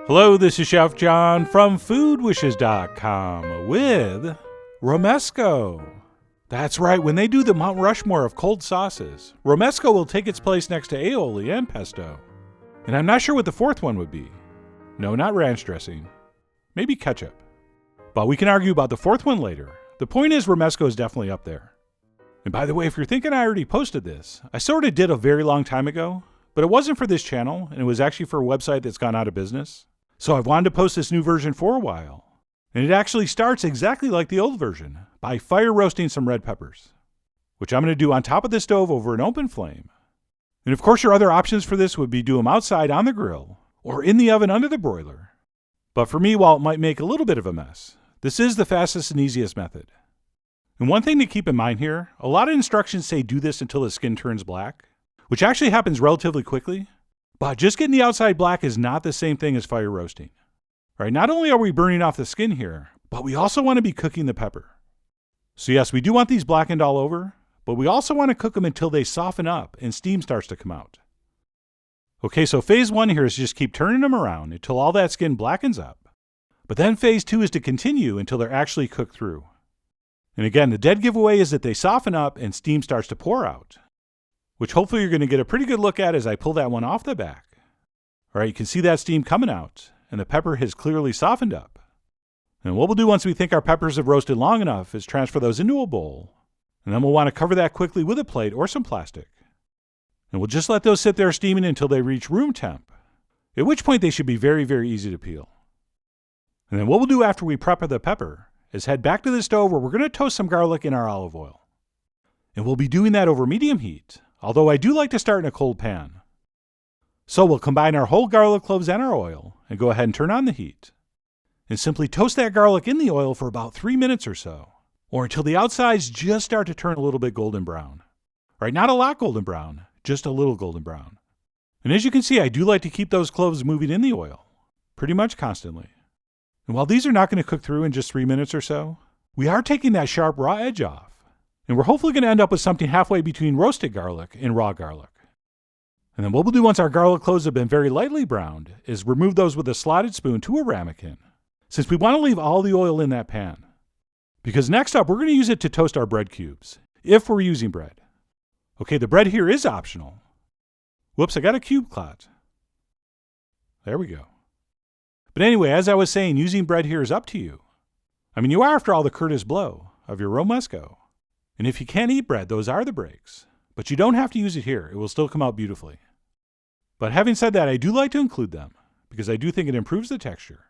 Hello, this is Chef John from foodwishes.com with Romesco. That's right, when they do the Mount Rushmore of cold sauces, Romesco will take its place next to aioli and pesto. And I'm not sure what the fourth one would be. No, not ranch dressing. Maybe ketchup. But we can argue about the fourth one later. The point is Romesco is definitely up there. And by the way, if you're thinking I already posted this, I sort of did a very long time ago, but it wasn't for this channel, and it was actually for a website that's gone out of business. So I've wanted to post this new version for a while. And it actually starts exactly like the old version, by fire roasting some red peppers, which I'm going to do on top of the stove over an open flame. And of course your other options for this would be do them outside on the grill, or in the oven under the broiler. But for me, while it might make a little bit of a mess, this is the fastest and easiest method. And one thing to keep in mind here, a lot of instructions say do this until the skin turns black, which actually happens relatively quickly. But just getting the outside black is not the same thing as fire roasting. Right? Not only are we burning off the skin here, but we also want to be cooking the pepper. So yes, we do want these blackened all over, but we also want to cook them until they soften up and steam starts to come out. Okay, so phase 1 here is just keep turning them around until all that skin blackens up. But then phase 2 is to continue until they're actually cooked through. And again, the dead giveaway is that they soften up and steam starts to pour out, which hopefully you're going to get a pretty good look at as I pull that one off the back. All right, you can see that steam coming out, and the pepper has clearly softened up. And what we'll do once we think our peppers have roasted long enough is transfer those into a bowl, and then we'll want to cover that quickly with a plate or some plastic. And we'll just let those sit there steaming until they reach room temp, at which point they should be very, very easy to peel. And then what we'll do after we prep the pepper is head back to the stove where we're going to toast some garlic in our olive oil. And we'll be doing that over medium heat, although I do like to start in a cold pan. So we'll combine our whole garlic cloves and our oil and go ahead and turn on the heat. And simply toast that garlic in the oil for about 3 minutes or so, or until the outsides just start to turn a little bit golden brown. Right, not a lot golden brown, just a little golden brown. And as you can see, I do like to keep those cloves moving in the oil, pretty much constantly. And while these are not going to cook through in just 3 minutes or so, we are taking that sharp raw edge off. And we're hopefully going to end up with something halfway between roasted garlic and raw garlic. And then what we'll do once our garlic cloves have been very lightly browned is remove those with a slotted spoon to a ramekin, since we want to leave all the oil in that pan. Because next up, we're going to use it to toast our bread cubes, if we're using bread. Okay, the bread here is optional. Whoops, I got a cube clot. There we go. But anyway, as I was saying, using bread here is up to you. I mean, you are, after all, the Curtis Blow of your Romesco. And if you can't eat bread, those are the breaks. But you don't have to use it here. It will still come out beautifully. But having said that, I do like to include them because I do think it improves the texture.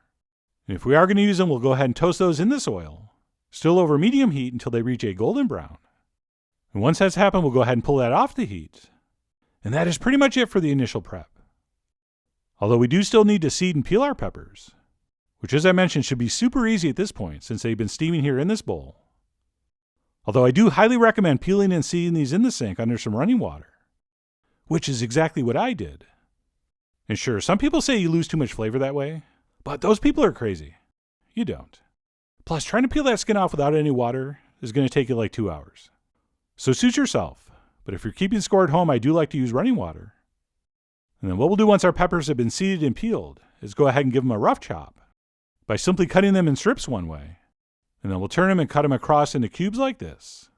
And if we are going to use them, we'll go ahead and toast those in this oil, still over medium heat until they reach a golden brown. And once that's happened, we'll go ahead and pull that off the heat. And that is pretty much it for the initial prep. Although we do still need to seed and peel our peppers, which as I mentioned should be super easy at this point since they've been steaming here in this bowl. Although I do highly recommend peeling and seeding these in the sink under some running water, which is exactly what I did. And sure, some people say you lose too much flavor that way, but those people are crazy. You don't. Plus, trying to peel that skin off without any water is going to take you like 2 hours. So suit yourself, but if you're keeping score at home, I do like to use running water. And then what we'll do once our peppers have been seeded and peeled is go ahead and give them a rough chop by simply cutting them in strips one way. And then we'll turn them and cut them across into cubes like this.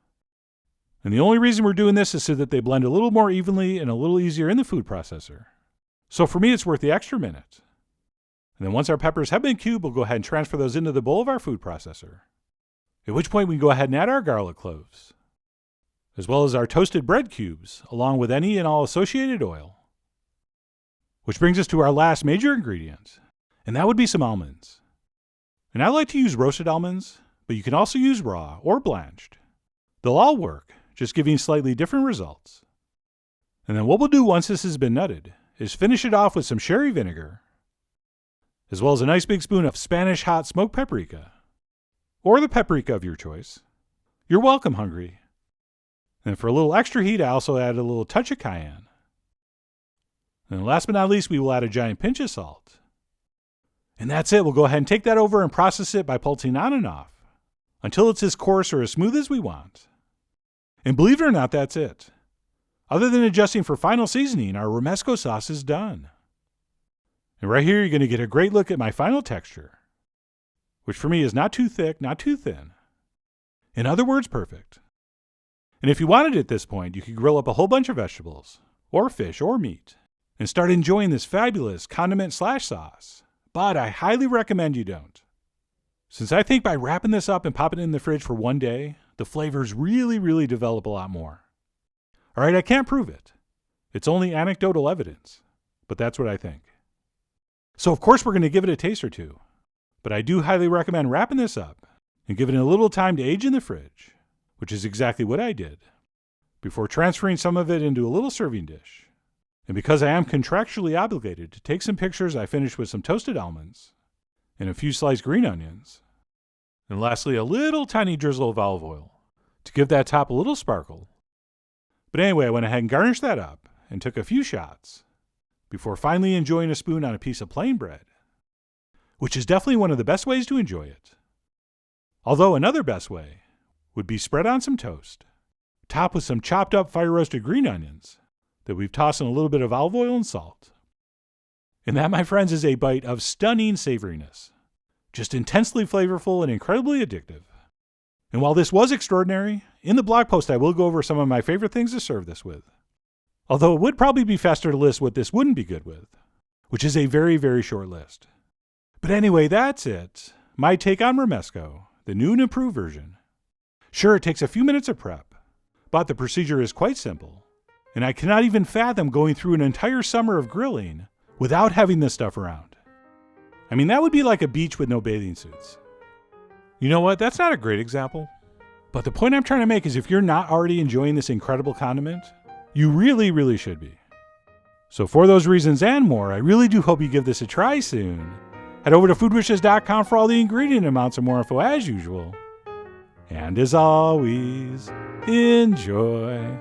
And the only reason we're doing this is so that they blend a little more evenly and a little easier in the food processor. So for me, it's worth the extra minute. And then once our peppers have been cubed, we'll go ahead and transfer those into the bowl of our food processor. At which point we can go ahead and add our garlic cloves, as well as our toasted bread cubes, along with any and all associated oil. Which brings us to our last major ingredient, and that would be some almonds. And I like to use roasted almonds, but you can also use raw or blanched. They'll all work, just giving slightly different results. And then what we'll do once this has been nutted is finish it off with some sherry vinegar, as well as a nice big spoon of Spanish hot smoked paprika, or the paprika of your choice. You're welcome, hungry. And for a little extra heat, I also added a little touch of cayenne. And last but not least, we will add a giant pinch of salt. And that's it. We'll go ahead and take that over and process it by pulsing on and off until it's as coarse or as smooth as we want. And believe it or not, that's it. Other than adjusting for final seasoning, our Romesco sauce is done. And right here, you're going to get a great look at my final texture, which for me is not too thick, not too thin. In other words, perfect. And if you wanted at this point, you could grill up a whole bunch of vegetables, or fish, or meat, and start enjoying this fabulous condiment/sauce. But I highly recommend you don't. Since I think by wrapping this up and popping it in the fridge for one day, the flavors really develop a lot more. All right, I can't prove it. It's only anecdotal evidence, but that's what I think. So of course we're going to give it a taste or two, but I do highly recommend wrapping this up and giving it a little time to age in the fridge, which is exactly what I did, before transferring some of it into a little serving dish. And because I am contractually obligated to take some pictures, I finished with some toasted almonds and a few sliced green onions, and lastly a little tiny drizzle of olive oil to give that top a little sparkle. But anyway, I went ahead and garnished that up and took a few shots before finally enjoying a spoon on a piece of plain bread, which is definitely one of the best ways to enjoy it. Although another best way would be spread on some toast, topped with some chopped up fire roasted green onions that we've tossed in a little bit of olive oil and salt. And that, my friends, is a bite of stunning savoriness, just intensely flavorful and incredibly addictive. And while this was extraordinary, in the blog post I will go over some of my favorite things to serve this with. Although it would probably be faster to list what this wouldn't be good with, which is a very short list. But anyway, that's it. My take on Romesco, the new and improved version. Sure, it takes a few minutes of prep, but the procedure is quite simple, and I cannot even fathom going through an entire summer of grilling without having this stuff around. I mean, that would be like a beach with no bathing suits. You know what? That's not a great example. But the point I'm trying to make is if you're not already enjoying this incredible condiment, you really should be. So for those reasons and more, I really do hope you give this a try soon. Head over to foodwishes.com for all the ingredient amounts and more info as usual. And as always, enjoy.